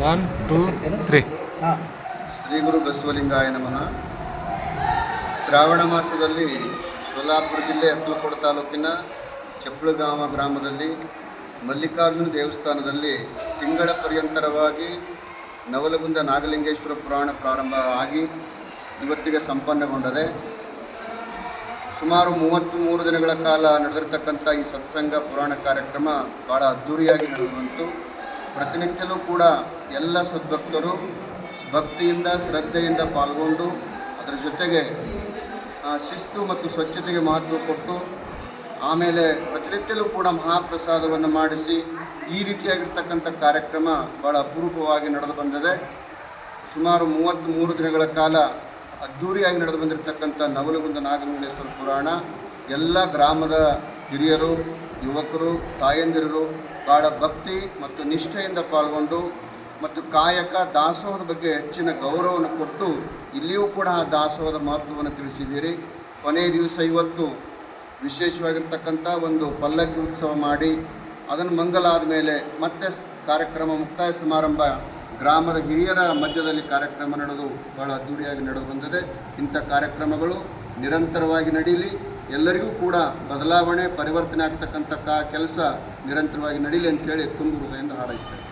1 2 3 ಶ್ರೀ ಗುರು ಬಸವಲಿಂಗಾಯ ನಮಃ. ಶ್ರಾವಣ ಮಾಸದಲ್ಲಿ ಸೋಲಾಪುರ ಜಿಲ್ಲೆ ಅಕ್ಕಲಕೋಟ ತಾಲೂಕಿನ ಚಪ್ಪಳಗಾಮ ಗ್ರಾಮದಲ್ಲಿ ಮಲ್ಲಿಕಾರ್ಜುನ ದೇವಸ್ಥಾನದಲ್ಲಿ ತಿಂಗಳ ಪರ್ಯಂತರವಾಗಿ ನವಲಗುಂದ ನಾಗಲಿಂಗೇಶ್ವರ ಪುರಾಣ ಪ್ರಾರಂಭ ಆಗಿ ಇವತ್ತಿಗೆ ಸಂಪನ್ನಗೊಂಡಿದೆ. ಸುಮಾರು 33 ದಿನಗಳ ಕಾಲ ನಡೆದಿರ್ತಕ್ಕಂಥ ಈ ಸತ್ಸಂಗ ಪುರಾಣ ಕಾರ್ಯಕ್ರಮ ಭಾಳ ಅದ್ಧೂರಿಯಾಗಿ ನಡೆದಂತು. ಪ್ರತಿನಿತ್ಯಲೂ ಕೂಡ ಎಲ್ಲ ಸದ್ಭಕ್ತರು ಭಕ್ತಿಯಿಂದ ಶ್ರದ್ಧೆಯಿಂದ ಪಾಲ್ಗೊಂಡು ಅದರ ಜೊತೆಗೆ ಶಿಸ್ತು ಮತ್ತು ಸ್ವಚ್ಛತೆಗೆ ಮಹತ್ವ ಕೊಟ್ಟು ಆಮೇಲೆ ಪ್ರತಿನಿತ್ಯಲೂ ಕೂಡ ಮಹಾಪ್ರಸಾದವನ್ನು ಮಾಡಿಸಿ ಈ ರೀತಿಯಾಗಿರ್ತಕ್ಕಂಥ ಕಾರ್ಯಕ್ರಮ ಭಾಳ ಅಪರೂಪವಾಗಿ ನಡೆದು ಬಂದಿದೆ. ಸುಮಾರು 33 ದಿನಗಳ ಕಾಲ ಅದ್ಧೂರಿಯಾಗಿ ನಡೆದು ಬಂದಿರತಕ್ಕಂಥ ನವಲಗುಂದ ನಾಗಲಿಂಗೇಶ್ವರ ಪುರಾಣ ಎಲ್ಲ ಗ್ರಾಮದ ಹಿರಿಯರು, ಯುವಕರು, ತಾಯಂದಿರು ಭಾಳ ಭಕ್ತಿ ಮತ್ತು ನಿಷ್ಠೆಯಿಂದ ಪಾಲ್ಗೊಂಡು ಮತ್ತು ಕಾಯಕ ದಾಸೋಹದ ಬಗ್ಗೆ ಹೆಚ್ಚಿನ ಗೌರವವನ್ನು ಕೊಟ್ಟು ಇಲ್ಲಿಯೂ ಕೂಡ ಆ ದಾಸೋಹದ ಮಹತ್ವವನ್ನು ತಿಳಿಸಿದ್ದೀರಿ. ಕೊನೆಯ ದಿವಸ ಇವತ್ತು ವಿಶೇಷವಾಗಿರ್ತಕ್ಕಂಥ ಒಂದು ಪಲ್ಲಕ್ಕಿ ಉತ್ಸವ ಮಾಡಿ ಅದನ್ನು ಮಂಗಲಾದ ಮೇಲೆ ಮತ್ತೆ ಕಾರ್ಯಕ್ರಮ ಮುಕ್ತಾಯ ಸಮಾರಂಭ ಗ್ರಾಮದ ಹಿರಿಯರ ಮಧ್ಯದಲ್ಲಿ ಕಾರ್ಯಕ್ರಮ ನಡೆದು ಭಾಳ ಅದ್ಧೂರಿಯಾಗಿ ನಡೆದು ಬಂದಿದೆ. ಇಂಥ ಕಾರ್ಯಕ್ರಮಗಳು ನಿರಂತರವಾಗಿ ನಡೀಲಿ, ಎಲ್ಲರಿಗೂ ಕೂಡ ಬದಲಾವಣೆ ಪರಿವರ್ತನೆ ಆಗ್ತಕ್ಕಂಥ ಕೆಲಸ ನಿರಂತರವಾಗಿ ನಡೀಲಿ ಅಂತೇಳಿ ತುಂಬ ಹೃದಯದಿಂದ ಹಾರೈಸ್ತೇನೆ.